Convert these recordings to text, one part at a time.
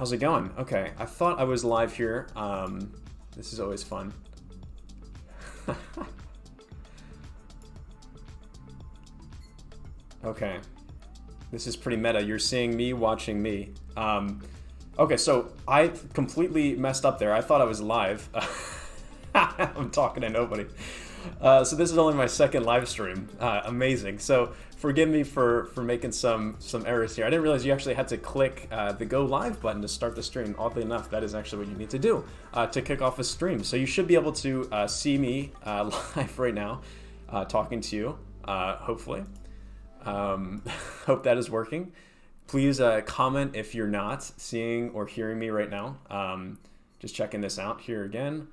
How's it going? Okay, I thought I was live here. This is always fun. Okay, this is pretty meta. You're seeing me watching me. Okay, so I completely messed up there. I thought I was live. I'm talking to nobody. So this is only my second live stream. Amazing. So forgive me for making some errors here. I didn't realize you actually had to click the go live button to start the stream. Oddly enough, that is actually what you need to do to kick off a stream. So you should be able to see me live right now, talking to you, hopefully. Hope that is working. Please comment if you're not seeing or hearing me right now. Just checking this out here again.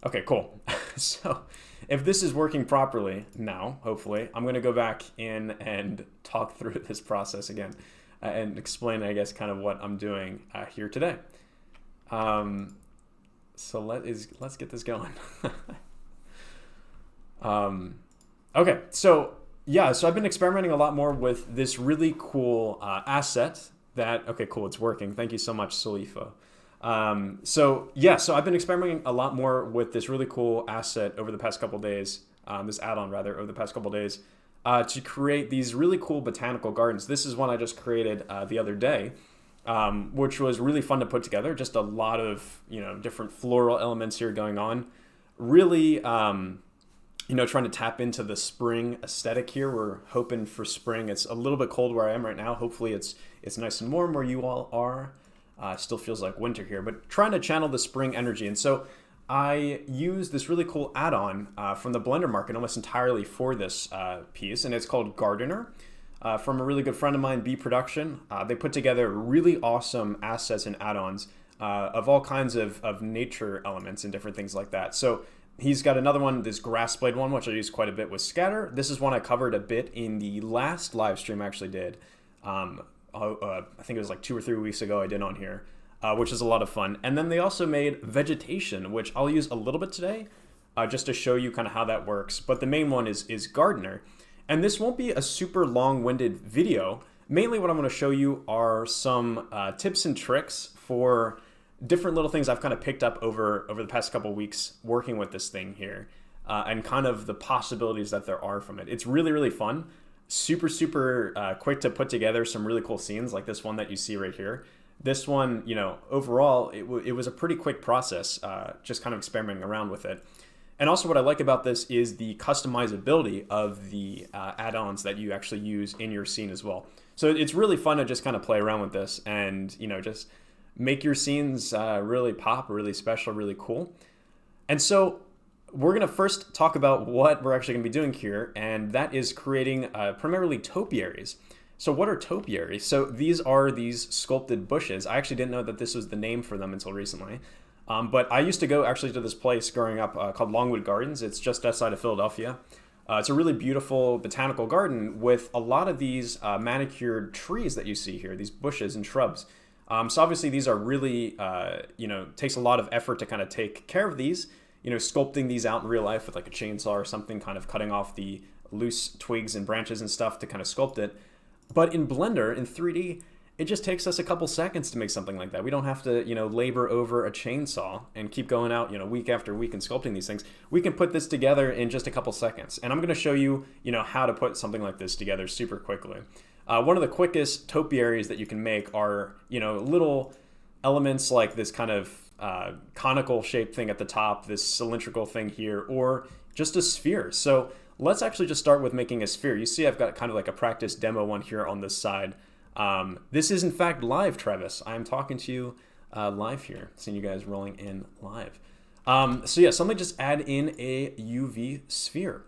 Okay, cool. So if this is working properly now, hopefully, I'm going to go back in and talk through this process again and explain, I guess, kind of what I'm doing here today. So let's get this going. Okay, so yeah, so I've been experimenting a lot more with this really cool asset that, okay, cool, it's working. Thank you so much, Solifa. So I've been experimenting a lot more with this really cool asset over the past couple days, this add-on rather, over the past couple days, to create these really cool botanical gardens. This is one I just created the other day, which was really fun to put together. Just a lot of, different floral elements here going on. Really, trying to tap into the spring aesthetic here. We're hoping for spring. It's a little bit cold where I am right now. Hopefully it's nice and warm where you all are. Still feels like winter here, but trying to channel the spring energy. And so I use this really cool add-on from the Blender market almost entirely for this piece, and it's called Gardener, from a really good friend of mine, B Production. They put together really awesome assets and add-ons of all kinds of nature elements and different things like that. So he's got another one, this grass blade one, which I use quite a bit with Scatter. This is one I covered a bit in the last live stream I actually did. I think it was like 2 or 3 weeks ago I did on here, which is a lot of fun. And then they also made Vegetation, which I'll use a little bit today, just to show you kind of how that works. But the main one is Gardener. And this won't be a super long-winded video. Mainly what I'm going to show you are some tips and tricks for different little things I've kind of picked up over the past couple weeks working with this thing here, and kind of the possibilities that there are from it. It's really, really fun. Super quick to put together some really cool scenes like this one that you see right here. This one, overall, it was a pretty quick process, just kind of experimenting around with it. And also what I like about this is the customizability of the add-ons that you actually use in your scene as well. So it's really fun to just kind of play around with this and, just make your scenes really pop, really special, really cool. And so we're going to first talk about what we're actually going to be doing here, and that is creating primarily topiaries. So what are topiaries? So these are these sculpted bushes. I actually didn't know that this was the name for them until recently. But I used to go actually to this place growing up called Longwood Gardens. It's just outside of Philadelphia. It's a really beautiful botanical garden with a lot of these manicured trees that you see here, these bushes and shrubs. So obviously these are really, takes a lot of effort to kind of take care of these. Sculpting these out in real life with like a chainsaw or something, kind of cutting off the loose twigs and branches and stuff to kind of sculpt it. But in Blender, in 3D, it just takes us a couple seconds to make something like that. We don't have to, labor over a chainsaw and keep going out, week after week and sculpting these things. We can put this together in just a couple seconds. And I'm going to show you, how to put something like this together super quickly. One of the quickest topiaries that you can make are, little elements like this kind of conical shaped thing at the top, this cylindrical thing here, or just a sphere. So let's actually just start with making a sphere. You see I've got kind of like a practice demo one here on this side. This is in fact live, Travis. I'm talking to you live here, seeing you guys rolling in live. So let me just add in a UV sphere.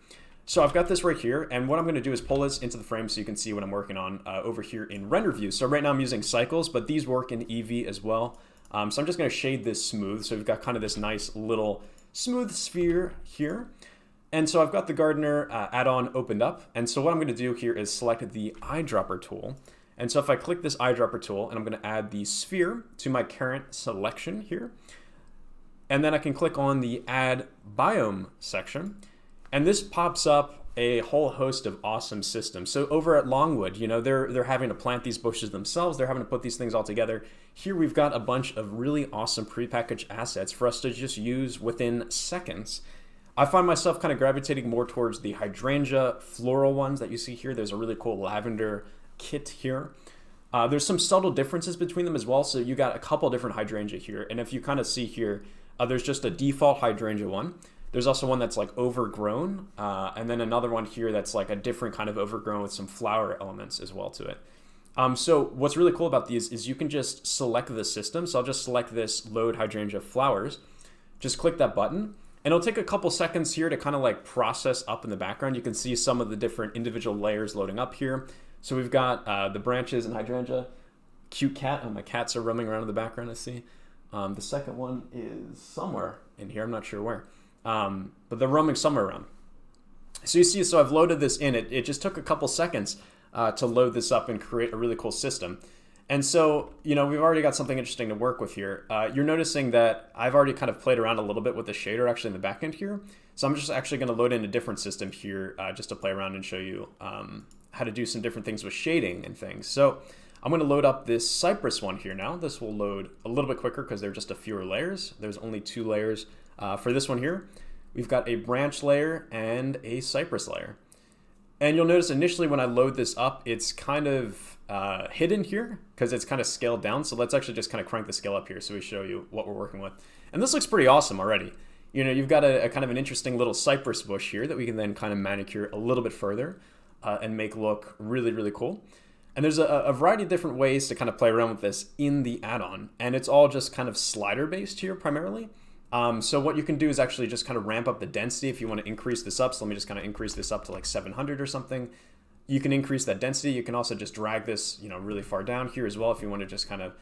So I've got this right here, and what I'm going to do is pull this into the frame so you can see what I'm working on over here in render view. So right now I'm using cycles, but these work in EV as well. So I'm just going to shade this smooth. So we've got kind of this nice little smooth sphere here. And so I've got the Gardener add-on opened up. And so what I'm going to do here is select the eyedropper tool. And so if I click this eyedropper tool, and I'm going to add the sphere to my current selection here. And then I can click on the add biome section. And this pops up a whole host of awesome systems. So over at Longwood, you know, they're having to plant these bushes themselves. They're having to put these things all together. Here we've got a bunch of really awesome prepackaged assets for us to just use within seconds. I find myself kind of gravitating more towards the hydrangea floral ones that you see here. There's a really cool lavender kit here. There's some subtle differences between them as well. So you got a couple different hydrangea here. And if you kind of see here, there's just a default hydrangea one. There's also one that's like overgrown, and then another one here that's like a different kind of overgrown with some flower elements as well to it. So what's really cool about these is you can just select the system. So I'll just select this load hydrangea flowers, just click that button, and it'll take a couple seconds here to kind of like process up in the background. You can see some of the different individual layers loading up here. So we've got the branches and hydrangea. Cute cat. Oh, my cats are roaming around in the background, I see. The second one is somewhere in here. I'm not sure where. But they're roaming somewhere around. So you see, so I've loaded this in. It just took a couple seconds to load this up and create a really cool system. And so, you know, we've already got something interesting to work with here. You're noticing that I've already kind of played around a little bit with the shader actually in the back end here. So I'm just actually going to load in a different system here just to play around and show you how to do some different things with shading and things. So I'm going to load up this cypress one here now. This will load a little bit quicker because there are just a fewer layers. There's only 2 layers. For this one here, we've got a branch layer and a cypress layer. And you'll notice initially when I load this up, it's kind of hidden here because it's kind of scaled down. So let's actually just kind of crank the scale up here so we show you what we're working with. And this looks pretty awesome already. You know, you've got a kind of an interesting little cypress bush here that we can then kind of manicure a little bit further and make look really, really cool. And there's a variety of different ways to kind of play around with this in the add-on. And it's all just kind of slider based here primarily. So what you can do is actually just kind of ramp up the density if you want to increase this up. So let me just kind of increase this up to like 700 or something. You can increase that density. You can also just drag this, you know, really far down here as well if you want to just kind of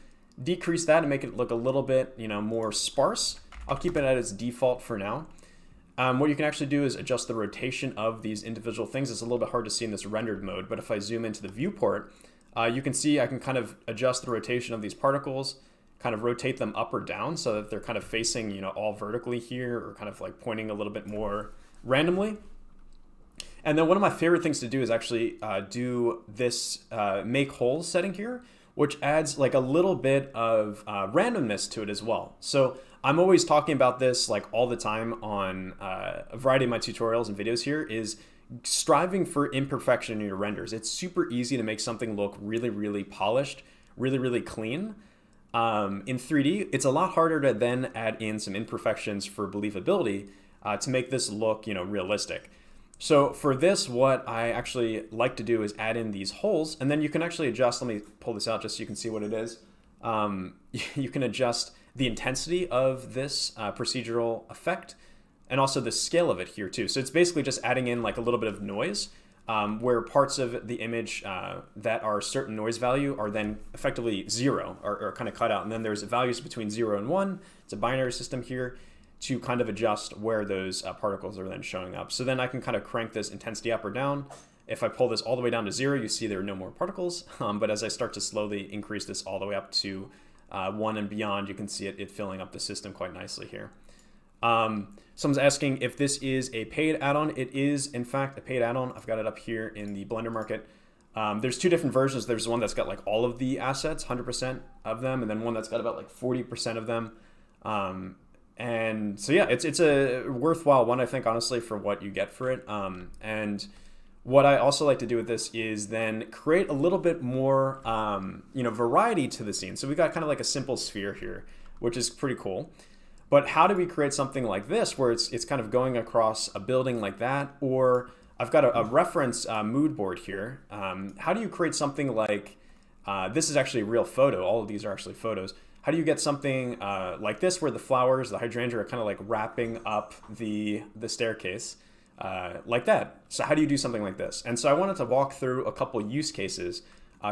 decrease that and make it look a little bit, you know, more sparse. I'll keep it at its default for now. What you can actually do is adjust the rotation of these individual things. It's a little bit hard to see in this rendered mode, but if I zoom into the viewport, you can see I can kind of adjust the rotation of these particles, kind of rotate them up or down so that they're kind of facing, you know, all vertically here or kind of like pointing a little bit more randomly. And then one of my favorite things to do is actually do this make holes setting here, which adds like a little bit of randomness to it as well. So I'm always talking about this like all the time on a variety of my tutorials and videos here is striving for imperfection in your renders. It's super easy to make something look really, really polished, really, really clean. In 3D, it's a lot harder to then add in some imperfections for believability to make this look, you know, realistic. So for this, what I actually like to do is add in these holes, and then you can actually adjust. Let me pull this out just so you can see what it is. You can adjust the intensity of this procedural effect and also the scale of it here too. So it's basically just adding in like a little bit of noise where parts of the image that are certain noise value are then effectively 0 or kind of cut out. And then there's values between 0 and 1. It's a binary system here to kind of adjust where those particles are then showing up. So then I can kind of crank this intensity up or down. If I pull this all the way down to 0, you see there are no more particles. But as I start to slowly increase this all the way up to 1 and beyond, you can see it filling up the system quite nicely here. Someone's asking if this is a paid add-on. It is, in fact, a paid add-on. I've got it up here in the Blender market. There's 2 different versions. There's one that's got like all of the assets, 100% of them, and then one that's got about like 40% of them. And so yeah, it's a worthwhile one, I think, honestly, for what you get for it. And what I also like to do with this is then create a little bit more, you know, variety to the scene. So we've got kind of like a simple sphere here, which is pretty cool. But how do we create something like this where it's kind of going across a building like that? Or I've got a reference mood board here. How do you create something like, this is actually a real photo. All of these are actually photos. How do you get something like this where the flowers, the hydrangea are kind of like wrapping up the staircase like that? So how do you do something like this? And so I wanted to walk through a couple use cases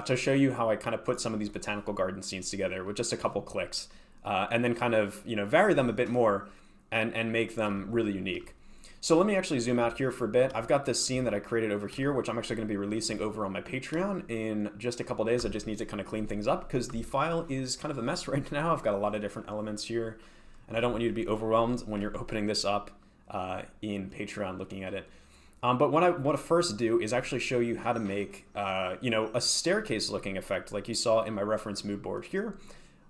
to show you how I kind of put some of these botanical garden scenes together with just a couple clicks. And then kind of, you know, vary them a bit more and make them really unique. So let me actually zoom out here for a bit. I've got this scene that I created over here, which I'm actually going to be releasing over on my Patreon in just a couple days. I just need to kind of clean things up because the file is kind of a mess right now. I've got a lot of different elements here, and I don't want you to be overwhelmed when you're opening this up in Patreon looking at it. But what I want to first do is actually show you how to make, a staircase looking effect like you saw in my reference mood board here,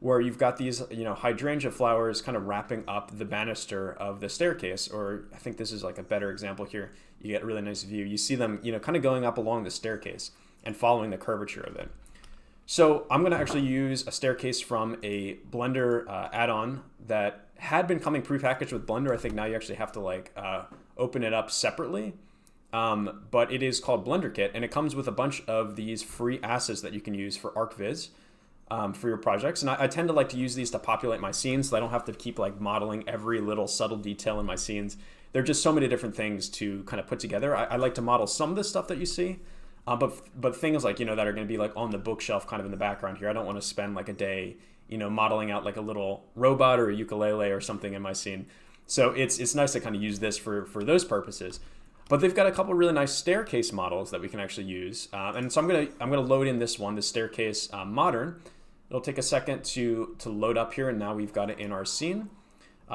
where you've got these, hydrangea flowers kind of wrapping up the banister of the staircase. Or I think this is like a better example here. You get a really nice view. You see them, kind of going up along the staircase and following the curvature of it. So I'm going to actually use a staircase from a Blender add-on that had been coming prepackaged with Blender. I think now you actually have to open it up separately. But it is called Blender Kit, and it comes with a bunch of these free assets that you can use for ArcViz for your projects. And I tend to like to use these to populate my scenes so I don't have to keep modeling every little subtle detail in my scenes. There are just so many different things to kind of put together. I like to model some of the stuff that you see. But things that are going to be on the bookshelf kind of in the background here. I don't want to spend a day, modeling out a little robot or a ukulele or something in my scene. So it's nice to kind of use this for those purposes. But they've got a couple of really nice staircase models that we can actually use. And so I'm gonna load in this one, the staircase modern. It'll take a second to load up here, and now we've got it in our scene.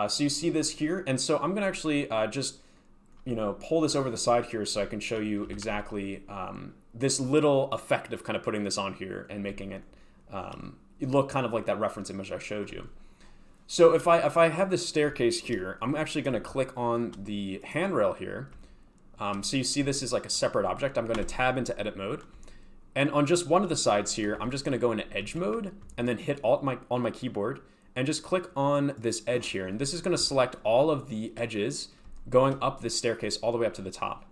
So you see this here, and so I'm gonna actually just pull this over the side here so I can show you exactly this little effect of kind of putting this on here and making it look kind of like that reference image I showed you. So if I have this staircase here, I'm actually going to click on the handrail here. So you see this is like a separate object. I'm going to tab into edit mode. And on just one of the sides here, I'm just going to go into edge mode and then hit Alt on my keyboard and just click on this edge here. And this is going to select all of the edges going up this staircase all the way up to the top.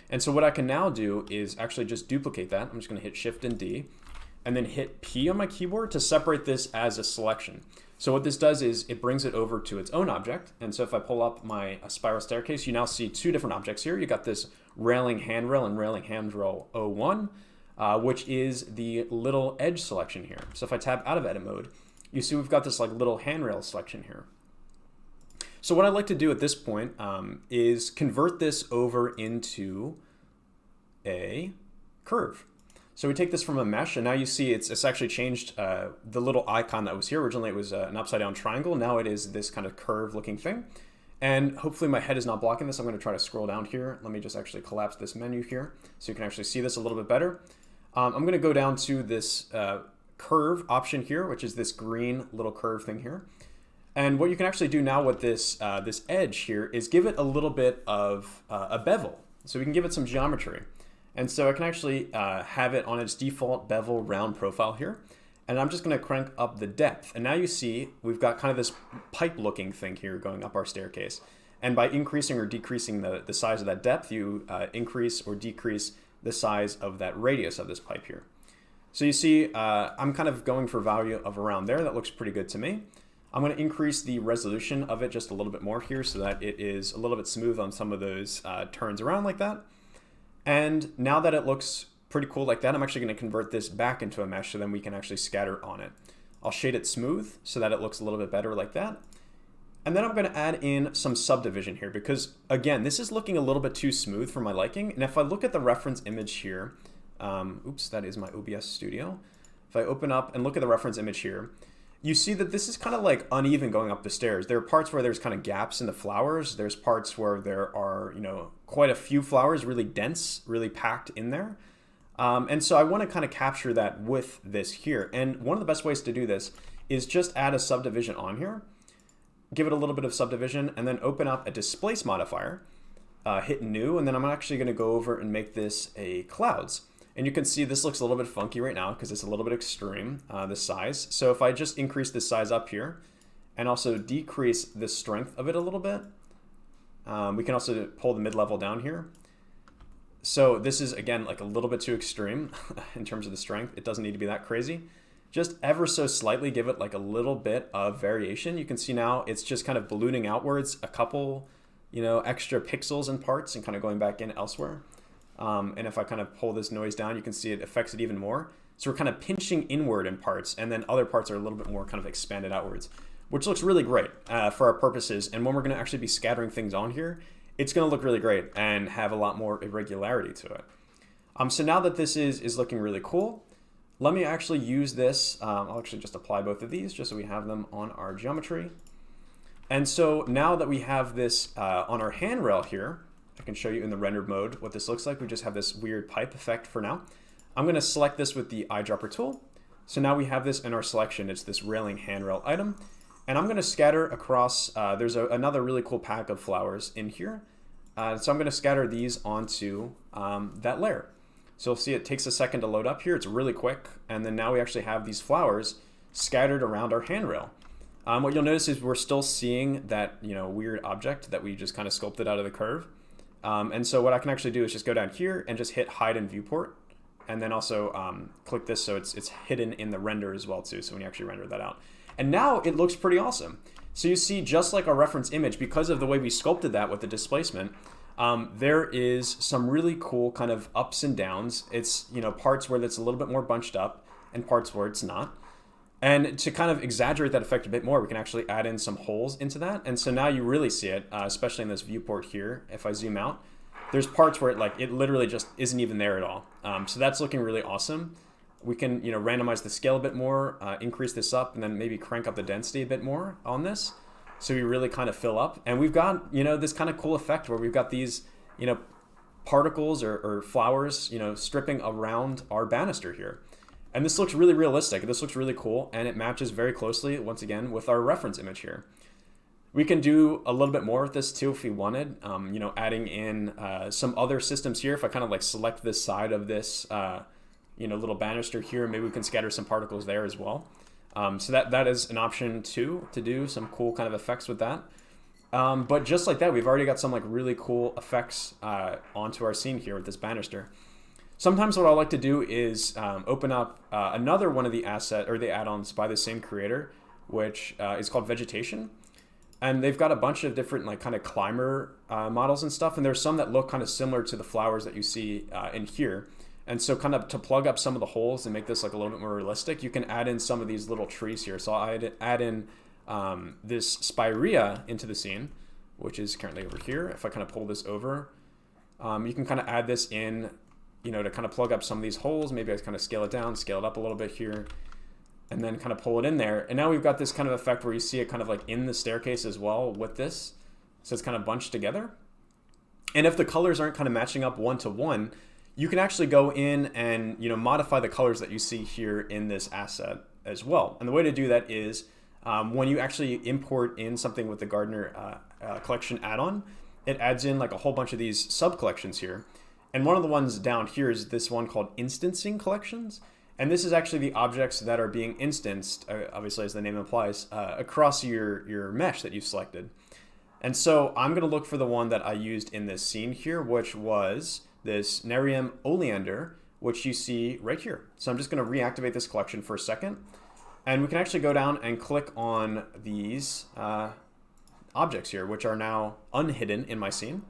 And so what I can now do is actually just duplicate that. I'm just going to hit Shift and D and then hit P on my keyboard to separate this as a selection. So what this does is it brings it over to its own object. And so if I pull up my spiral staircase, you now see two different objects here. You got this railing handrail and railing handrail 01, which is the little edge selection here. So if I tab out of edit mode, you see we've got this little handrail selection here. So what I'd like to do at this point is convert this over into a curve. So we take this from a mesh, and now you see it's actually changed the little icon that was here. Originally it was an upside down triangle. Now it is this kind of curve looking thing. And hopefully my head is not blocking this. I'm going to try to scroll down here. Let me just actually collapse this menu here so you can actually see this a little bit better. I'm going to go down to this curve option here, which is this green little curve thing here. And what you can actually do now with this this edge here is give it a little bit of a bevel. So we can give it some geometry. And so I can actually have it on its default bevel round profile here. And I'm just going to crank up the depth. And now you see we've got kind of this pipe looking thing here going up our staircase. And by increasing or decreasing the size of that depth, you increase or decrease the size of that radius of this pipe here. So you see I'm kind of going for value of around there. That looks pretty good to me. I'm going to increase the resolution of it just a little bit more here so that it is a little bit smooth on some of those turns around like that. And now that it looks pretty cool like that, I'm actually going to convert this back into a mesh so then we can actually scatter on it. I'll shade it smooth so that it looks a little bit better like that. And then I'm going to add in some subdivision here because, again, this is looking a little bit too smooth for my liking. And if I look at the reference image here, oops, that is my OBS Studio. If I open up and look at the reference image here, you see that this is kind of like uneven going up the stairs. There are parts where there's kind of gaps in the flowers. There's parts where there are, quite a few flowers, really dense, really packed in there. And so I want to kind of capture that with this here. And one of the best ways to do this is just add a subdivision on here, give it a little bit of subdivision, and then open up a displace modifier, hit new, and then I'm actually going to go over and make this a clouds. And you can see this looks a little bit funky right now because it's a little bit extreme, the size. So if I just increase the size up here and also decrease the strength of it a little bit, we can also pull the mid-level down here. So this is, again, like a little bit too extreme in terms of the strength. It doesn't need to be that crazy. Just ever so slightly give it like a little bit of variation. You can see now it's just kind of ballooning outwards a couple, extra pixels and parts and kind of going back in elsewhere. And if I kind of pull this noise down, you can see it affects it even more. So we're kind of pinching inward in parts, and then other parts are a little bit more kind of expanded outwards, which looks really great for our purposes. And when we're going to actually be scattering things on here, it's going to look really great and have a lot more irregularity to it. So now that this is looking really cool, let me actually use this. I'll actually just apply both of these just so we have them on our geometry. And so now that we have this on our handrail here, I can show you in the rendered mode what this looks like. We just have this weird pipe effect for now. I'm going to select this with the eyedropper tool. So now we have this in our selection. It's this railing handrail item. And I'm going to scatter across, there's another really cool pack of flowers in here. So I'm going to scatter these onto that layer. So you'll see it takes a second to load up here. It's really quick. And then now we actually have these flowers scattered around our handrail. What you'll notice is we're still seeing that weird object that we just kind of sculpted out of the curve. And so what I can actually do is just go down here and just hit hide in viewport. And then also click this so it's hidden in the render as well too. So when you actually render that out. And now it looks pretty awesome. So you see, just like our reference image, because of the way we sculpted that with the displacement, there is some really cool kind of ups and downs. It's parts where it's a little bit more bunched up and parts where it's not. And to kind of exaggerate that effect a bit more, we can actually add in some holes into that. And so now you really see it, especially in this viewport here. If I zoom out, there's parts where it literally just isn't even there at all. So that's looking really awesome. We can randomize the scale a bit more, increase this up, and then maybe crank up the density a bit more on this. So we really kind of fill up. And we've got this kind of cool effect where we've got these particles or flowers stripping around our banister here. And this looks really realistic. This looks really cool, and it matches very closely, once again, with our reference image here. We can do a little bit more with this too if we wanted, adding in some other systems here. If I kind of select this side of this, little banister here, maybe we can scatter some particles there as well. So that is an option too, to do some cool kind of effects with that. But just like that, we've already got some really cool effects onto our scene here with this banister. Sometimes what I like to do is open up another one of the the add-ons by the same creator, which is called Vegetation. And they've got a bunch of different kind of climber models and stuff. And there's some that look kind of similar to the flowers that you see in here. And so kind of to plug up some of the holes and make this a little bit more realistic, you can add in some of these little trees here. So I'd add in this spirea into the scene, which is currently over here. If I kind of pull this over, you can kind of add this in to kind of plug up some of these holes. Maybe I kind of scale it down, scale it up a little bit here, and then kind of pull it in there. And now we've got this kind of effect where you see it kind of in the staircase as well with this. So it's kind of bunched together. And if the colors aren't kind of matching up one-to-one, you can actually go in and modify the colors that you see here in this asset as well. And the way to do that is when you actually import in something with the Gardener collection add-on, it adds in a whole bunch of these sub-collections here. And one of the ones down here is this one called instancing collections. And this is actually the objects that are being instanced, obviously as the name implies, across your mesh that you've selected. And so I'm going to look for the one that I used in this scene here, which was this Nerium oleander, which you see right here. So I'm just going to reactivate this collection for a second. And we can actually go down and click on these objects here, which are now unhidden in my scene.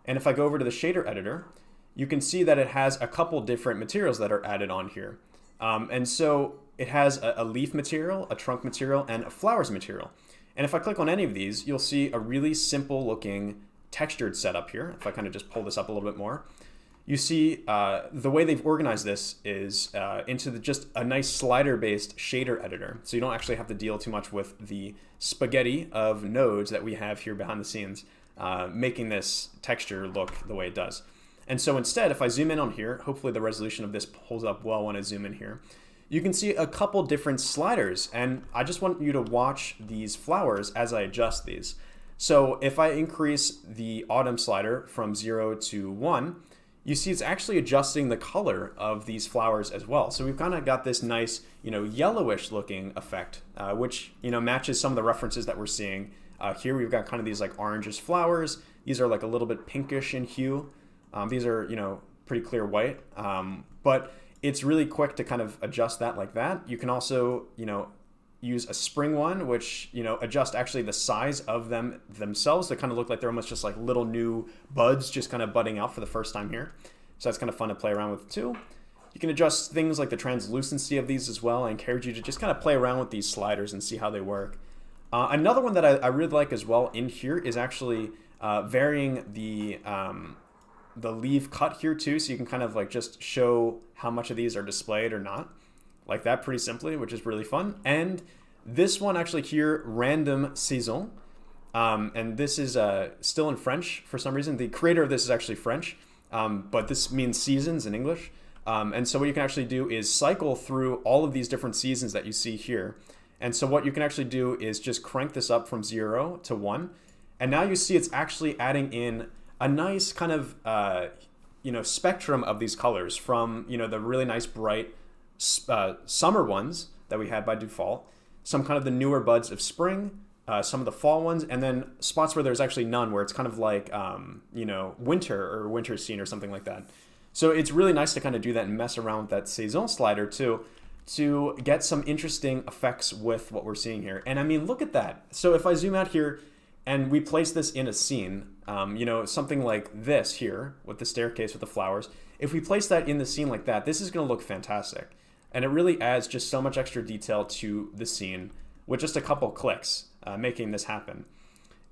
And if I go over to the shader editor, you can see that it has a couple different materials that are added on here. And so it has a leaf material, a trunk material, and a flowers material. And if I click on any of these, you'll see a really simple looking textured setup here. If I kind of just pull this up a little bit more, you see the way they've organized this is into just a nice slider based shader editor. So you don't actually have to deal too much with the spaghetti of nodes that we have here behind the scenes, making this texture look the way it does. And so instead, if I zoom in on here, hopefully the resolution of this pulls up well when I zoom in here, you can see a couple different sliders. And I just want you to watch these flowers as I adjust these. So if I increase the autumn slider from 0 to 1, you see it's actually adjusting the color of these flowers as well. So we've kind of got this nice, yellowish looking effect, which, matches some of the references that we're seeing. Here we've got kind of these orangish flowers. These are a little bit pinkish in hue. These are, pretty clear white, but it's really quick to kind of adjust that like that. You can also, use a spring one, which, adjust actually the size of them themselves. They kind of look like they're almost just little new buds just kind of budding out for the first time here. So that's kind of fun to play around with too. You can adjust things like the translucency of these as well. I encourage you to just kind of play around with these sliders and see how they work. Another one that I really like as well in here is actually varying the leaf cut here too, so you can kind of just show how much of these are displayed or not, like that pretty simply, which is really fun. And this one actually here, random saison, And this is still in French for some reason. The creator of this is actually French, but this means seasons in English. And so what you can actually do is cycle through all of these different seasons that you see here. And so what you can actually do is just crank this up from 0 to 1. And now you see it's actually adding in a nice kind of spectrum of these colors from the really nice bright summer ones that we had by default, some kind of the newer buds of spring, some of the fall ones, and then spots where there's actually none, where it's kind of like winter or winter scene or something like that. So it's really nice to kind of do that and mess around with that saison slider too, to get some interesting effects with what we're seeing here. And I mean, look at that. So if I zoom out here and we place this in a scene, something like this here with the staircase with the flowers, if we place that in the scene like that, this is going to look fantastic. And it really adds just so much extra detail to the scene with just a couple clicks, making this happen.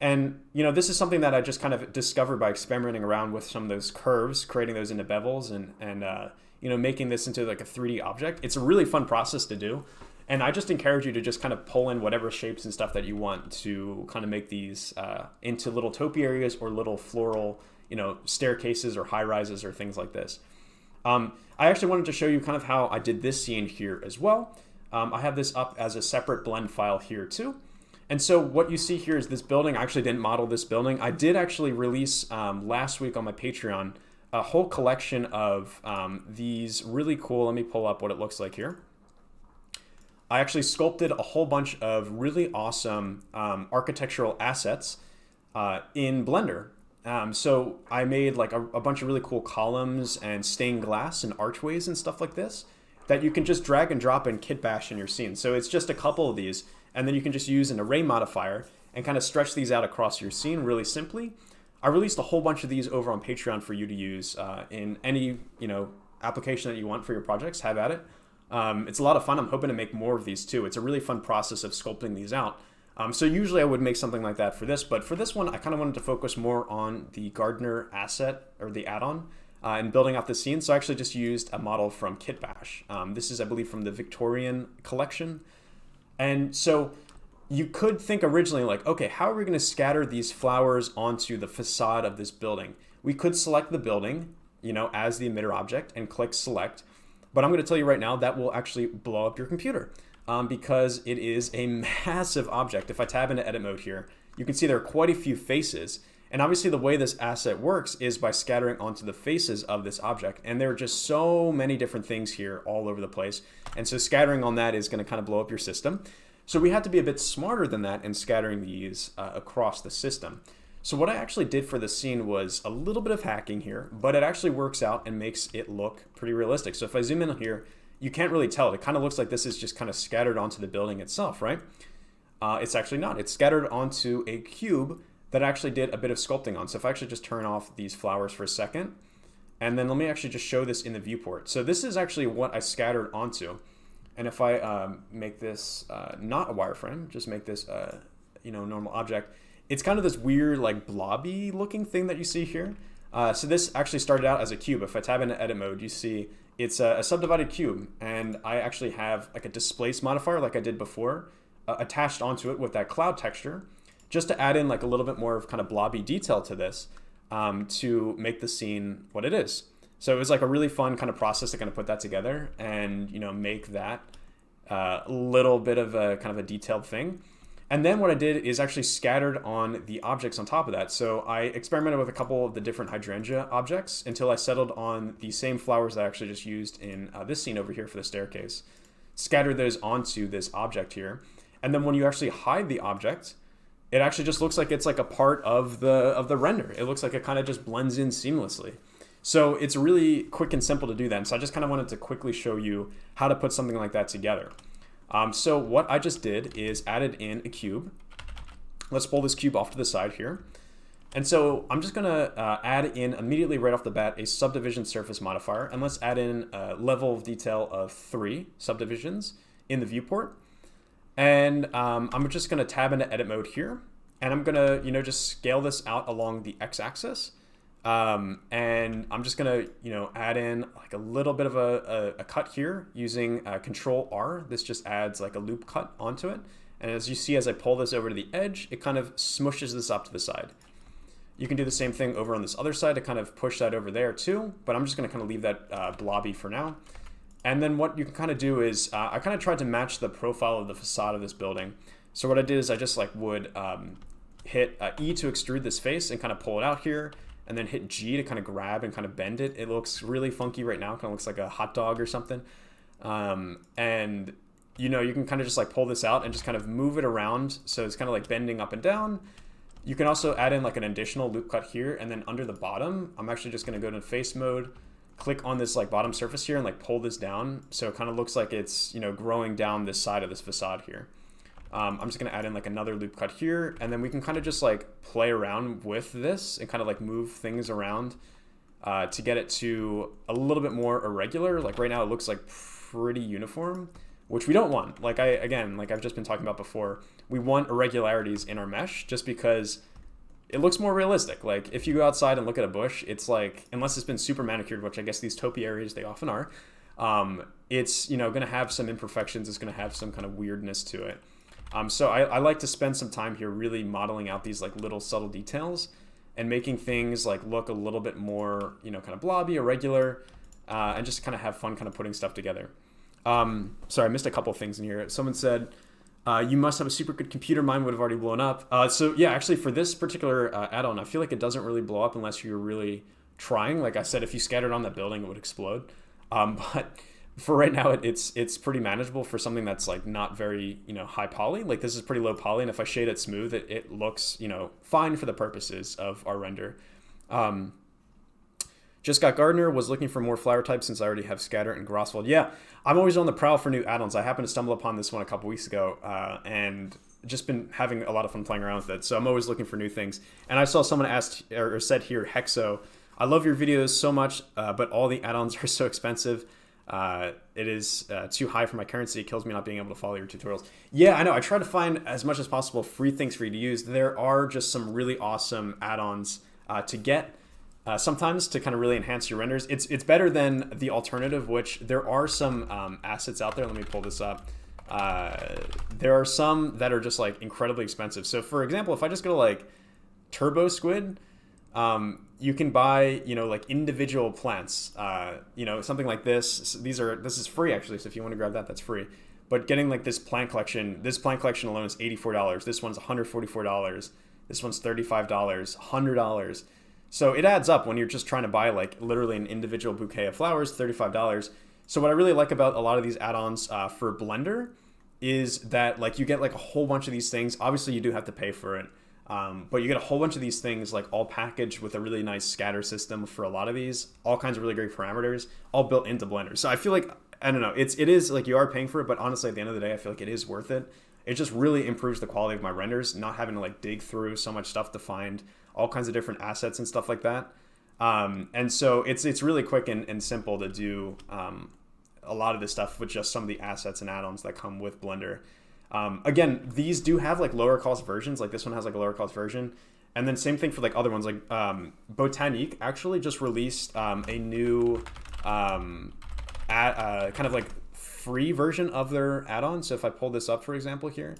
And, this is something that I just kind of discovered by experimenting around with some of those curves, creating those into bevels and making this into like a 3D object. It's a really fun process to do. And I just encourage you to just kind of pull in whatever shapes and stuff that you want to kind of make these into little topiaries or little floral, staircases or high rises or things like this. I actually wanted to show you kind of how I did this scene here as well. I have this up as a separate blend file here too. And so what you see here is this building. I actually didn't model this building. I did actually release last week on my Patreon a whole collection of these really cool, let me pull up what it looks like here. I actually sculpted a whole bunch of really awesome architectural assets in Blender. So I made like a bunch of really cool columns and stained glass and archways and stuff like this that you can just drag and drop and kit bash in your scene. So it's just a couple of these, and then you can just use an array modifier and kind of stretch these out across your scene really simply. I released a whole bunch of these over on Patreon for you to use in any application that you want for your projects. Have at it. It's a lot of fun. I'm hoping to make more of these too. It's a really fun process of sculpting these out. So usually I would make something like that for this, but for this one, I kind of wanted to focus more on the Gardener asset or the add-on and building out the scene. So I actually just used a model from Kitbash. This is, I believe, from the Victorian collection. And so you could think originally like, okay, how are we going to scatter these flowers onto the facade of this building? We could select the building, as the emitter object and click select. But I'm going to tell you right now that will actually blow up your computer because it is a massive object. If I tab into edit mode here, you can see there are quite a few faces. And obviously the way this asset works is by scattering onto the faces of this object. And there are just so many different things here all over the place. And so scattering on that is going to kind of blow up your system. So we had to be a bit smarter than that in scattering these across the system. So what I actually did for this scene was a little bit of hacking here, but it actually works out and makes it look pretty realistic. So if I zoom in here, you can't really tell. It kind of looks like this is just kind of scattered onto the building itself, right? It's actually not. It's scattered onto a cube that I actually did a bit of sculpting on. So if I actually just turn off these flowers for a second, and then let me actually just show this in the viewport. So this is actually what I scattered onto. And if I make this not a wireframe, just make this normal object, it's kind of this weird like blobby looking thing that you see here. So this actually started out as a cube. If I tab into edit mode, you see it's a subdivided cube, and I actually have like a displace modifier like I did before attached onto it with that cloud texture just to add in like a little bit more of kind of blobby detail to this to make the scene what it is. So it was like a really fun kind of process to kind of put that together and make that little bit of a kind of a detailed thing. And then what I did is actually scattered on the objects on top of that. So I experimented with a couple of the different hydrangea objects until I settled on the same flowers that I actually just used in this scene over here for the staircase. Scattered those onto this object here. And then when you actually hide the object, it actually just looks like it's like a part of the render. It looks like it kind of just blends in seamlessly. So it's really quick and simple to do that. And so I just kind of wanted to quickly show you how to put something like that together. So what I just did is added in a cube. Let's pull this cube off to the side here. And so I'm just gonna add in immediately right off the bat a subdivision surface modifier, and let's add in a level of detail of 3 subdivisions in the viewport. And I'm just gonna tab into edit mode here, and I'm gonna just scale this out along the x-axis. And I'm just gonna add in like a little bit of a cut here using Control R. This just adds like a loop cut onto it, And as you see, as I pull this over to the edge, it kind of smushes this up to the side. You can do the same thing over on this other side to kind of push that over there too, but I'm just gonna kind of leave that blobby for now. And then what you can kind of do is, I kind of tried to match the profile of the facade of this building. So what I did is I just like would hit E to extrude this face and kind of pull it out here, and then hit G to kind of grab and kind of bend it. It looks really funky right now, kind of looks like a hot dog or something. And you know, you can kind of just like pull this out and just kind of move it around. So it's kind of like bending up and down. You can also add in like an additional loop cut here, and then under the bottom, I'm actually just gonna go to face mode, click on this like bottom surface here and like pull this down. So it kind of looks like it's, you know, growing down this side of this facade here. I'm just gonna add in like another loop cut here, and then we can kind of just like play around with this and kind of like move things around to get it to a little bit more irregular. Like right now it looks like pretty uniform, which we don't want. Like like I've just been talking about before, we want irregularities in our mesh just because it looks more realistic. Like if you go outside and look at a bush, it's like, unless it's been super manicured, which I guess these topiaries, they often are, it's, you know, gonna have some imperfections, it's gonna have some kind of weirdness to it. So I like to spend some time here really modeling out these like little subtle details and making things like look a little bit more, you know, kind of blobby, irregular, and just kind of have fun kind of putting stuff together. Sorry, I missed a couple things in here. Someone said, you must have a super good computer. Mine would have already blown up. So yeah, actually for this particular add-on, I feel like it doesn't really blow up unless you're really trying. Like I said, if you scattered on that building, it would explode. But for right now, it's pretty manageable for something that's like not very, you know, high poly. Like this is pretty low poly, and if I shade it smooth, it looks, you know, fine for the purposes of our render. Just got Gardener, was looking for more flower types since I already have Scatter and Grosswald. Yeah, I'm always on the prowl for new add-ons. I happened to stumble upon this one a couple weeks ago and just been having a lot of fun playing around with it. So I'm always looking for new things. And I saw someone asked or said here, Hexo, I love your videos so much, but all the add-ons are so expensive. It is too high for my currency. It kills me not being able to follow your tutorials. Yeah, I know. I try to find as much as possible free things for you to use. There are just some really awesome add-ons to get. Sometimes to kind of really enhance your renders. It's better than the alternative, which there are some assets out there. Let me pull this up. There are some that are just like incredibly expensive. So for example, if I just go to like Turbo Squid, you can buy, you know, like individual plants, you know, something like this. This is free actually. So if you want to grab that, that's free. But getting like this plant collection alone is $84. This one's $144. This one's $35, $100. So it adds up when you're just trying to buy like literally an individual bouquet of flowers, $35. So what I really like about a lot of these add-ons for Blender is that like you get like a whole bunch of these things. Obviously you do have to pay for it, but you get a whole bunch of these things like all packaged with a really nice scatter system for a lot of these, all kinds of really great parameters, all built into Blender. So I feel like, I don't know, it is like you are paying for it, but honestly at the end of the day, I feel like it is worth it. It just really improves the quality of my renders, not having to like dig through so much stuff to find all kinds of different assets and stuff like that. And so it's really quick and simple to do a lot of this stuff with just some of the assets and add-ons that come with Blender. Again, these do have like lower cost versions. Like this one has like a lower cost version. And then same thing for like other ones. Like Botanical actually just released a new kind of like free version of their add-on. So if I pull this up, for example, here,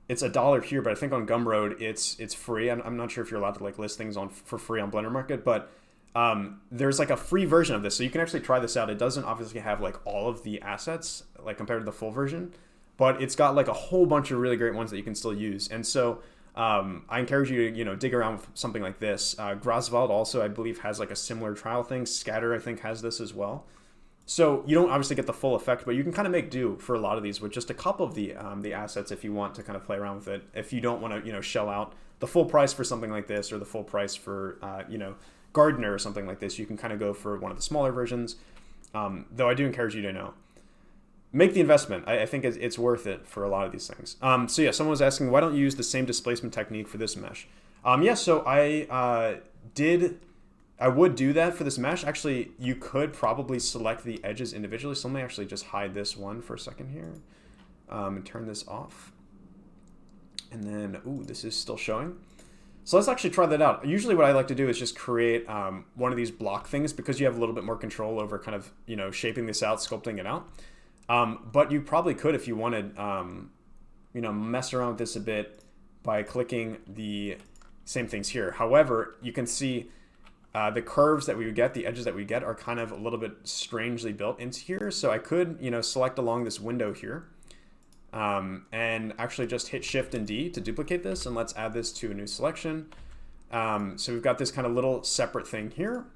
it's $1 here, but I think on Gumroad it's free. I'm not sure if you're allowed to like list things on for free on Blender Market, but there's like a free version of this, so you can actually try this out. It doesn't obviously have like all of the assets like compared to the full version, but it's got like a whole bunch of really great ones that you can still use. And so I encourage you to, you know, dig around with something like this. Grosswald also, I believe, has like a similar trial thing. Scatter, I think, has this as well. So you don't obviously get the full effect, but you can kind of make do for a lot of these with just a couple of the assets if you want to kind of play around with it. If you don't want to, you know, shell out the full price for something like this or the full price for, you know, Gardener or something like this, you can kind of go for one of the smaller versions. Though I do encourage you to, you know, make the investment. I think it's worth it for a lot of these things. So yeah, someone was asking, why don't you use the same displacement technique for this mesh? Yeah, so I would do that for this mesh. Actually, you could probably select the edges individually. So let me actually just hide this one for a second here and turn this off. And then, ooh, this is still showing. So let's actually try that out. Usually what I like to do is just create one of these block things because you have a little bit more control over kind of, you know, shaping this out, sculpting it out. But you probably could, if you wanted, mess around with this a bit by clicking the same things here. However, you can see the curves that we would get, the edges that we get are kind of a little bit strangely built into here. So I could, select along this window here and actually just hit Shift and D to duplicate this. And let's add this to a new selection. So we've got this kind of little separate thing here.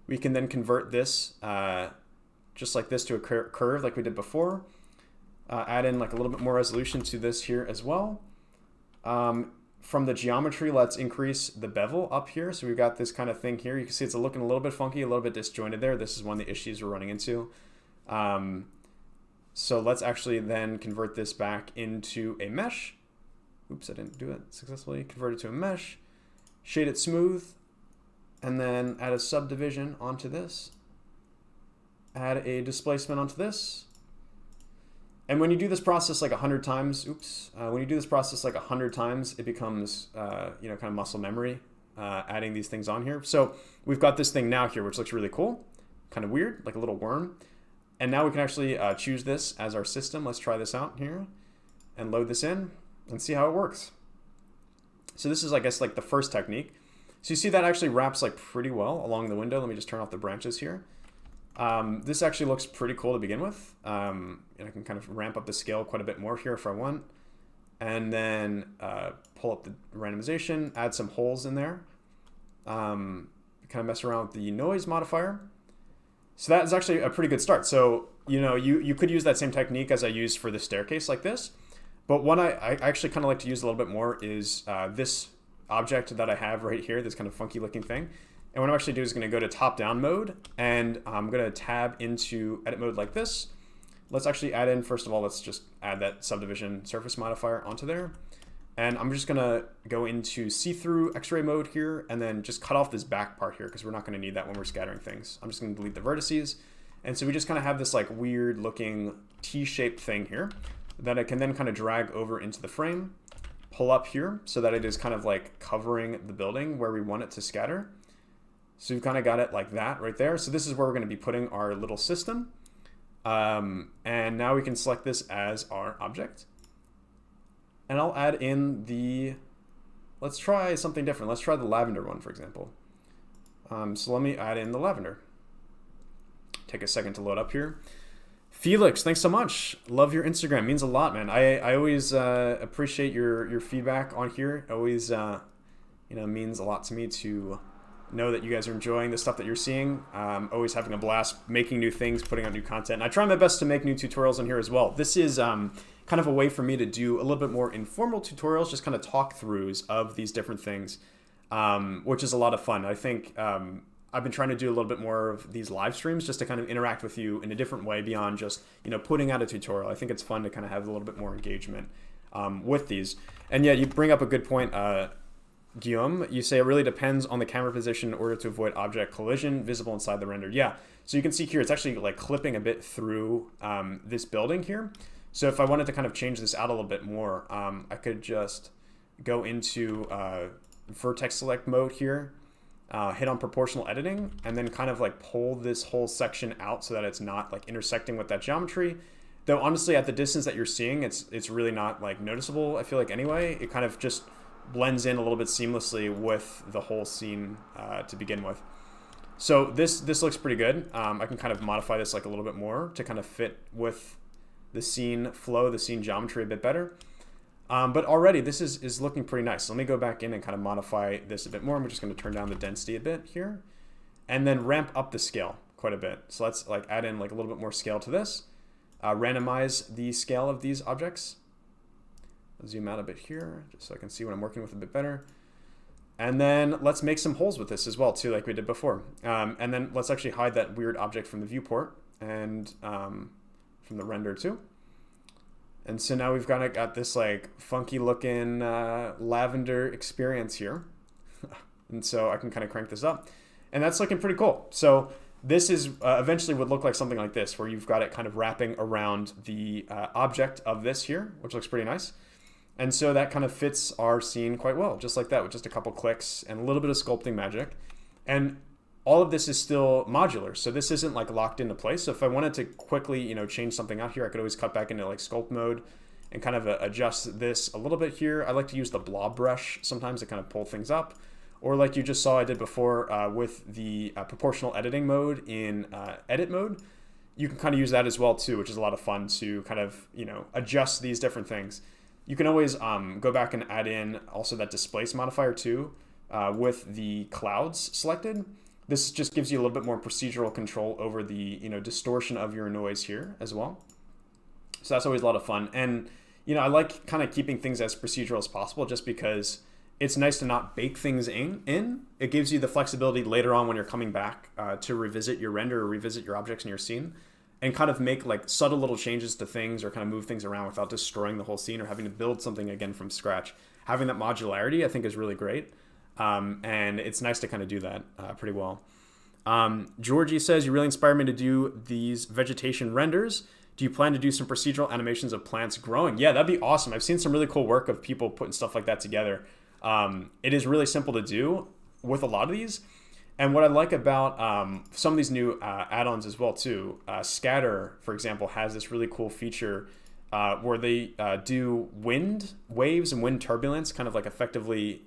We can then convert this just like this to a curve like we did before. Add in like a little bit more resolution to this here as well. From the geometry, let's increase the bevel up here. So we've got this kind of thing here. You can see it's looking a little bit funky, a little bit disjointed there. This is one of the issues we're running into. So let's actually then convert this back into a mesh. Oops, I didn't do it successfully. Convert it to a mesh, shade it smooth, and then add a subdivision onto this. Add a displacement onto this. And when you do this process like 100 times, when you do this process like 100 times, it becomes, kind of muscle memory, adding these things on here. So we've got this thing now here, which looks really cool, kind of weird, like a little worm. And now we can actually choose this as our system. Let's try this out here and load this in and see how it works. So this is, I guess, like the first technique. So you see that actually wraps like pretty well along the window. Let me just turn off the branches here. This actually looks pretty cool to begin with. And I can kind of ramp up the scale quite a bit more here if I want. And then pull up the randomization, add some holes in there. Kind of mess around with the noise modifier. So that is actually a pretty good start. So, you could use that same technique as I used for the staircase like this. But what I actually kind of like to use a little bit more is this object that I have right here, this kind of funky looking thing. And what I'm actually doing is going to go to top-down mode, and I'm going to tab into edit mode like this. Let's actually add in, first of all, let's just add that subdivision surface modifier onto there. And I'm just going to go into see-through X-ray mode here, and then just cut off this back part here, because we're not going to need that when we're scattering things. I'm just going to delete the vertices. And so we just kind of have this like weird looking T-shaped thing here that I can then kind of drag over into the frame, pull up here so that it is kind of like covering the building where we want it to scatter. So we've kind of got it like that right there. So this is where we're going to be putting our little system. And now we can select this as our object. And I'll add in let's try something different. Let's try the lavender one, for example. So let me add in the lavender. Take a second to load up here. Felix, thanks so much. Love your Instagram. It means a lot, man. I always appreciate your feedback on here. It always means a lot to me to know that you guys are enjoying the stuff that you're seeing. Always having a blast making new things, putting out new content. And I try my best to make new tutorials on here as well. This is kind of a way for me to do a little bit more informal tutorials, just kind of talk throughs of these different things, which is a lot of fun. I think I've been trying to do a little bit more of these live streams just to kind of interact with you in a different way beyond just, putting out a tutorial. I think it's fun to kind of have a little bit more engagement with these. And yeah, you bring up a good point, Guillaume. You say it really depends on the camera position in order to avoid object collision visible inside the render. Yeah, so you can see here, it's actually like clipping a bit through this building here. So if I wanted to kind of change this out a little bit more, I could just go into vertex select mode here, hit on proportional editing, and then kind of like pull this whole section out so that it's not like intersecting with that geometry. Though honestly, at the distance that you're seeing, it's really not like noticeable, I feel like anyway. It kind of just blends in a little bit seamlessly with the whole scene to begin with. So this looks pretty good. I can kind of modify this like a little bit more to kind of fit with the scene flow, the scene geometry a bit better. But already this is looking pretty nice. So let me go back in and kind of modify this a bit more. I'm just going to turn down the density a bit here and then ramp up the scale quite a bit. So let's like add in like a little bit more scale to this, randomize the scale of these objects. I'll zoom out a bit here just so I can see what I'm working with a bit better. And then let's make some holes with this as well too, like we did before. And then let's actually hide that weird object from the viewport and from the render too. And so now we've got this like funky looking lavender experience here. And so I can kind of crank this up. And that's looking pretty cool. So this is eventually would look like something like this, where you've got it kind of wrapping around the object of this here, which looks pretty nice. And so that kind of fits our scene quite well, just like that, with just a couple clicks and a little bit of sculpting magic. And all of this is still modular, so this isn't like locked into place. So if I wanted to quickly, change something out here, I could always cut back into like sculpt mode and kind of adjust this a little bit here. I like to use the blob brush sometimes to kind of pull things up. Or like you just saw I did before with the proportional editing mode in edit mode, you can kind of use that as well too, which is a lot of fun to kind of, adjust these different things. You can always go back and add in also that displace modifier too with the clouds selected. This just gives you a little bit more procedural control over the distortion of your noise here as well. So that's always a lot of fun. And I like kind of keeping things as procedural as possible just because it's nice to not bake things in. It gives you the flexibility later on when you're coming back to revisit your render or revisit your objects in your scene and kind of make like subtle little changes to things or kind of move things around without destroying the whole scene or having to build something again from scratch. Having that modularity, I think, is really great. And it's nice to kind of do that pretty well. Georgie says, you really inspired me to do these vegetation renders. Do you plan to do some procedural animations of plants growing? Yeah, that'd be awesome. I've seen some really cool work of people putting stuff like that together. It is really simple to do with a lot of these. And what I like about some of these new add-ons as well too, Scatter, for example, has this really cool feature where they do wind waves and wind turbulence, kind of like effectively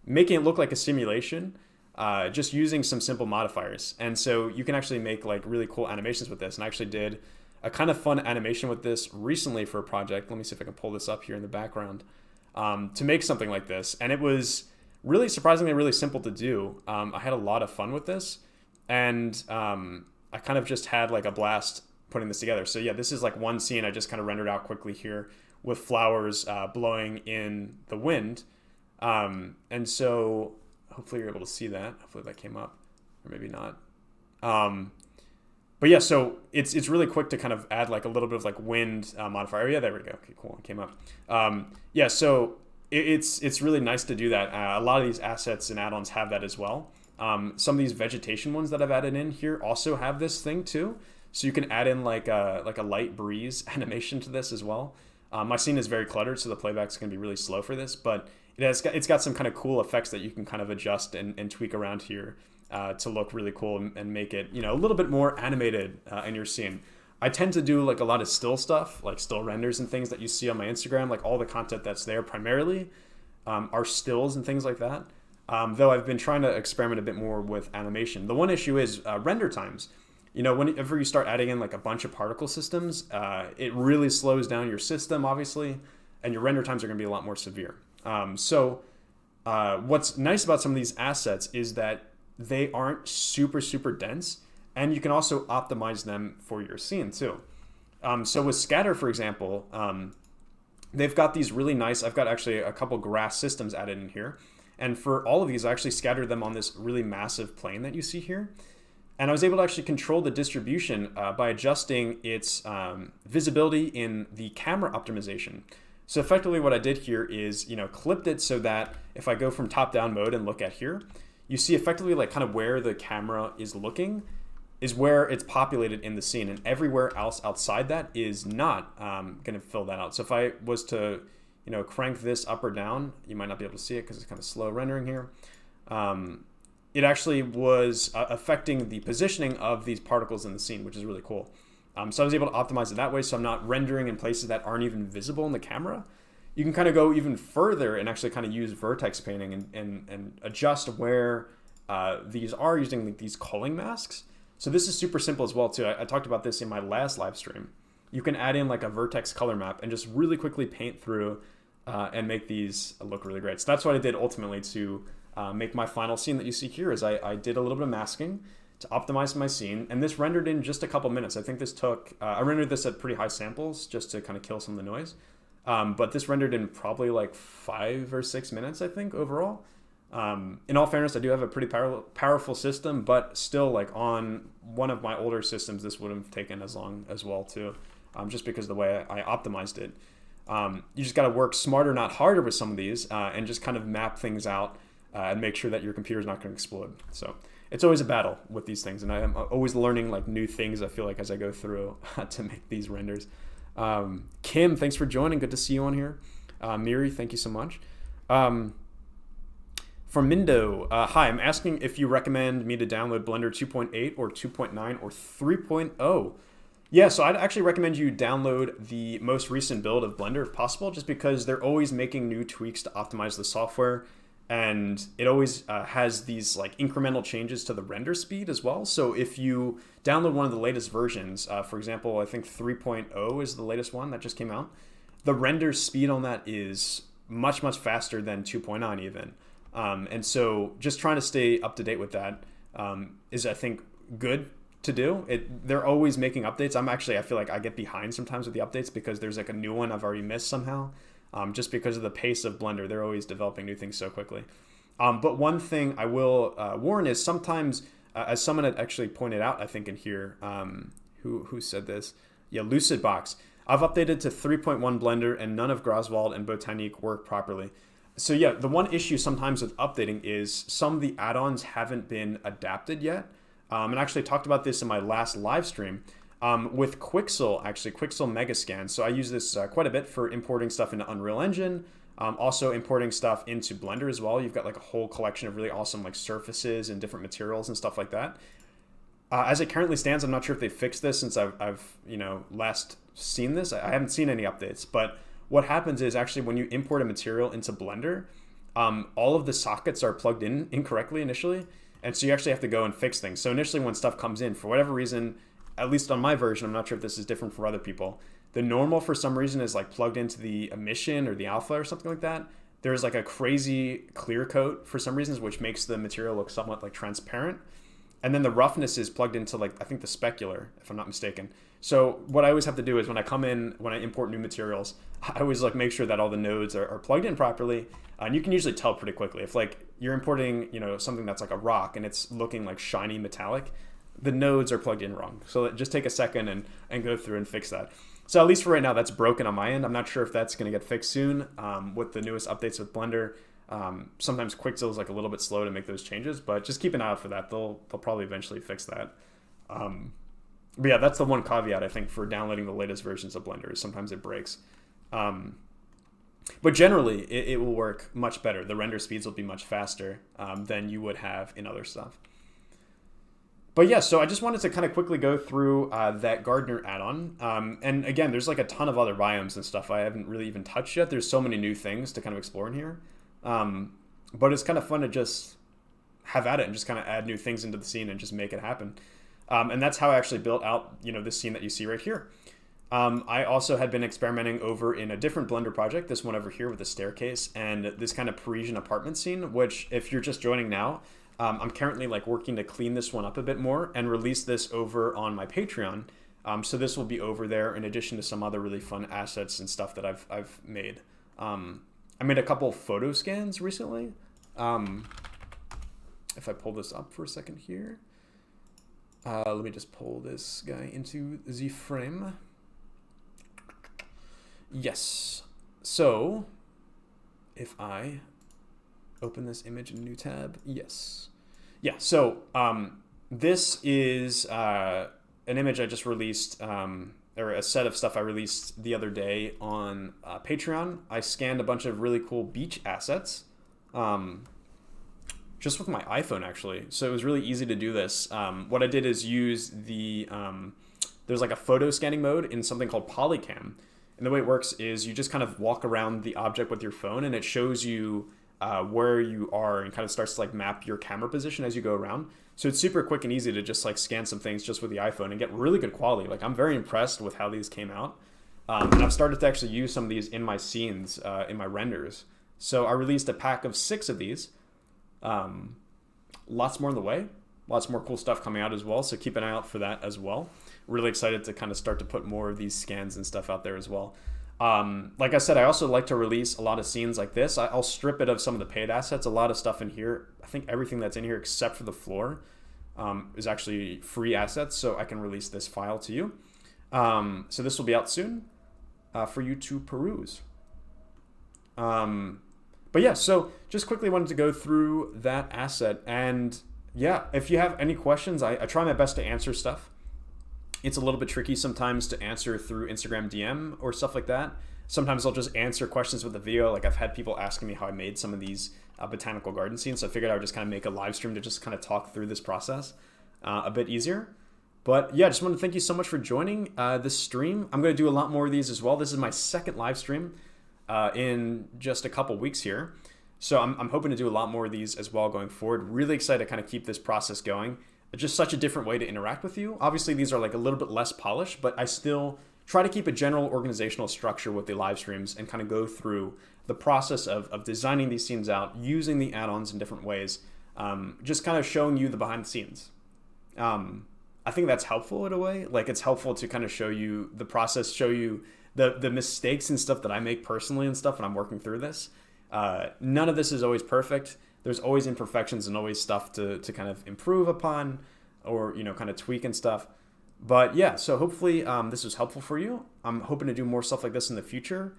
making it look like a simulation, just using some simple modifiers. And so you can actually make like really cool animations with this. And I actually did a kind of fun animation with this recently for a project. Let me see if I can pull this up here in the background. To make something like this. And it was really surprisingly really simple to do. I had a lot of fun with this, and I kind of just had like a blast putting this together. So yeah, this is like one scene I just kind of rendered out quickly here with flowers blowing in the wind. And so hopefully you're able to see that. Hopefully that came up, or maybe not. But yeah, so it's really quick to kind of add like a little bit of like wind modifier. Yeah, there we go. Okay, cool. It came up. Yeah, so it's really nice to do that. A lot of these assets and add-ons have that as well. Some of these vegetation ones that I've added in here also have this thing too. So you can add in like a light breeze animation to this as well. My scene is very cluttered, so the playback's going to be really slow for this, but it's got some kind of cool effects that you can kind of adjust and tweak around here to look really cool and make it, a little bit more animated in your scene. I tend to do like a lot of still stuff, like still renders and things that you see on my Instagram. Like all the content that's there primarily are stills and things like that. Though I've been trying to experiment a bit more with animation. The one issue is render times. Whenever you start adding in like a bunch of particle systems, it really slows down your system, obviously, and your render times are going to be a lot more severe. So what's nice about some of these assets is that they aren't super, super dense, and you can also optimize them for your scene too. So with Scatter, for example, they've got these really nice, I've got actually a couple grass systems added in here. And for all of these, I actually scattered them on this really massive plane that you see here. And I was able to actually control the distribution by adjusting its visibility in the camera optimization. So effectively what I did here is, clipped it so that if I go from top-down mode and look at here, you see effectively like kind of where the camera is looking is where it's populated in the scene, and everywhere else outside that is not going to fill that out. So if I was to, crank this up or down, you might not be able to see it because it's kind of slow rendering here. It actually was affecting the positioning of these particles in the scene, which is really cool. So I was able to optimize it that way, so I'm not rendering in places that aren't even visible in the camera. You can kind of go even further and actually kind of use vertex painting and adjust where these are using like these culling masks. So this is super simple as well too. I talked about this in my last live stream. You can add in like a vertex color map and just really quickly paint through and make these look really great. So that's what I did ultimately to make my final scene that you see here. Is I did a little bit of masking to optimize my scene, and this rendered in just a couple minutes. I think this took, I rendered this at pretty high samples just to kind of kill some of the noise. But this rendered in probably like 5 or 6 minutes, I think, overall. In all fairness, I do have a pretty powerful system, but still, like on one of my older systems, this would have taken as long as well too, just because of the way I optimized it. You just got to work smarter, not harder with some of these, and just kind of map things out and make sure that your computer's not going to explode. So it's always a battle with these things, and I'm always learning like new things, I feel like, as I go through to make these renders. Kim, thanks for joining. Good to see you on here. Miri, thank you so much. From Mindo, hi, I'm asking if you recommend me to download Blender 2.8 or 2.9 or 3.0. Yeah, so I'd actually recommend you download the most recent build of Blender if possible, just because they're always making new tweaks to optimize the software, and it always has these like incremental changes to the render speed as well. So if you download one of the latest versions, for example, I think 3.0 is the latest one that just came out, the render speed on that is much, much faster than 2.9 even. And so just trying to stay up to date with that is, I think, good to do. They're always making updates. I feel like I get behind sometimes with the updates because there's like a new one I've already missed somehow. Just because of the pace of Blender, they're always developing new things so quickly. But one thing I will warn is sometimes, as someone had actually pointed out, I think in here, who said this? Yeah, Lucidbox. I've updated to 3.1 Blender and none of Groswald and Botanique work properly. So yeah, the one issue sometimes with updating is some of the add-ons haven't been adapted yet. And I actually talked about this in my last live stream with Quixel, actually, Quixel Megascan. So I use this quite a bit for importing stuff into Unreal Engine, also importing stuff into Blender as well. You've got like a whole collection of really awesome like surfaces and different materials and stuff like that. As it currently stands, I'm not sure if they fixed this since I've last seen this. I haven't seen any updates, but what happens is actually when you import a material into Blender, all of the sockets are plugged in incorrectly initially. And so you actually have to go and fix things. So initially when stuff comes in, for whatever reason, at least on my version, I'm not sure if this is different for other people, the normal for some reason is like plugged into the emission or the alpha or something like that. There's like a crazy clear coat for some reasons, which makes the material look somewhat like transparent. And then the roughness is plugged into like, I think the specular, if I'm not mistaken. So what I always have to do is when I import new materials, I always like make sure that all the nodes are plugged in properly. And you can usually tell pretty quickly if like you're importing, something that's like a rock and it's looking like shiny metallic, the nodes are plugged in wrong. So just take a second and go through and fix that. So at least for right now, that's broken on my end. I'm not sure if that's going to get fixed soon with the newest updates with Blender. Sometimes Quixel is like a little bit slow to make those changes, but just keep an eye out for that. They'll probably eventually fix that. But yeah, that's the one caveat I think for downloading the latest versions of Blender is sometimes it breaks. But generally, it will work much better. The render speeds will be much faster than you would have in other stuff. But yeah, so I just wanted to kind of quickly go through that Gardener add-on. And again, there's like a ton of other biomes and stuff I haven't really even touched yet. There's so many new things to kind of explore in here. But it's kind of fun to just have at it and just kind of add new things into the scene and just make it happen. And that's how I actually built out, this scene that you see right here. I also had been experimenting over in a different Blender project, this one over here with the staircase and this kind of Parisian apartment scene, which if you're just joining now, I'm currently like working to clean this one up a bit more and release this over on my Patreon. So this will be over there in addition to some other really fun assets and stuff that I've made. I made a couple photo scans recently. If I pull this up for a second here, let me just pull this guy into the frame. Yes. So if I open this image in a new tab, yes. Yeah, so this is an image I just released, or a set of stuff I released the other day on Patreon. I scanned a bunch of really cool beach assets just with my iPhone, actually. So it was really easy to do this. What I did is use there's like a photo scanning mode in something called Polycam. And the way it works is you just kind of walk around the object with your phone and it shows you where you are and kind of starts to like map your camera position as you go around. So it's super quick and easy to just like scan some things just with the iPhone and get really good quality. Like I'm very impressed with how these came out. And I've started to actually use some of these in my scenes, in my renders. So I released a pack of 6 of these. Lots more on the way. Lots more cool stuff coming out as well. So keep an eye out for that as well. Really excited to kind of start to put more of these scans and stuff out there as well. Like I said, I also like to release a lot of scenes like this. I'll strip it of some of the paid assets. A lot of stuff in here, I think everything that's in here except for the floor is actually free assets. So I can release this file to you. So this will be out soon for you to peruse. But yeah, so just quickly wanted to go through that asset. And yeah, if you have any questions, I try my best to answer stuff. It's a little bit tricky sometimes to answer through Instagram DM or stuff like that. Sometimes I'll just answer questions with the video. Like I've had people asking me how I made some of these botanical garden scenes. So I figured I would just kind of make a live stream to just kind of talk through this process a bit easier. But yeah, just want to thank you so much for joining this stream. I'm going to do a lot more of these as well. This is my second live stream in just a couple weeks here. So I'm hoping to do a lot more of these as well going forward. Really excited to kind of keep this process going. It's just such a different way to interact with you. Obviously, these are like a little bit less polished, but I still try to keep a general organizational structure with the live streams and kind of go through the process of designing these scenes out, using the add-ons in different ways, just kind of showing you the behind the scenes. I think that's helpful in a way. Like, it's helpful to kind of show you the process, show you the mistakes and stuff that I make personally and stuff when I'm working through this. None of this is always perfect. There's always imperfections and always stuff to kind of improve upon or, kind of tweak and stuff. But yeah, so hopefully this was helpful for you. I'm hoping to do more stuff like this in the future.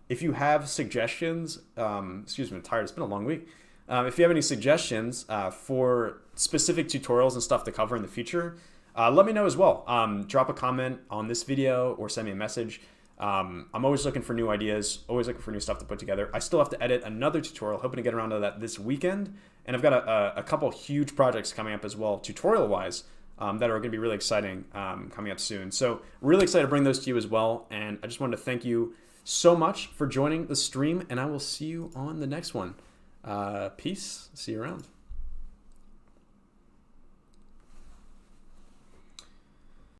If you have suggestions, excuse me, I'm tired. It's been a long week. If you have any suggestions for specific tutorials and stuff to cover in the future, let me know as well. Drop a comment on this video or send me a message. I'm always looking for new ideas, always looking for new stuff to put together. I still have to edit another tutorial, hoping to get around to that this weekend. And I've got a couple huge projects coming up as well, tutorial-wise, that are going to be really exciting coming up soon. So really excited to bring those to you as well. And I just wanted to thank you so much for joining the stream, and I will see you on the next one. Peace. See you around.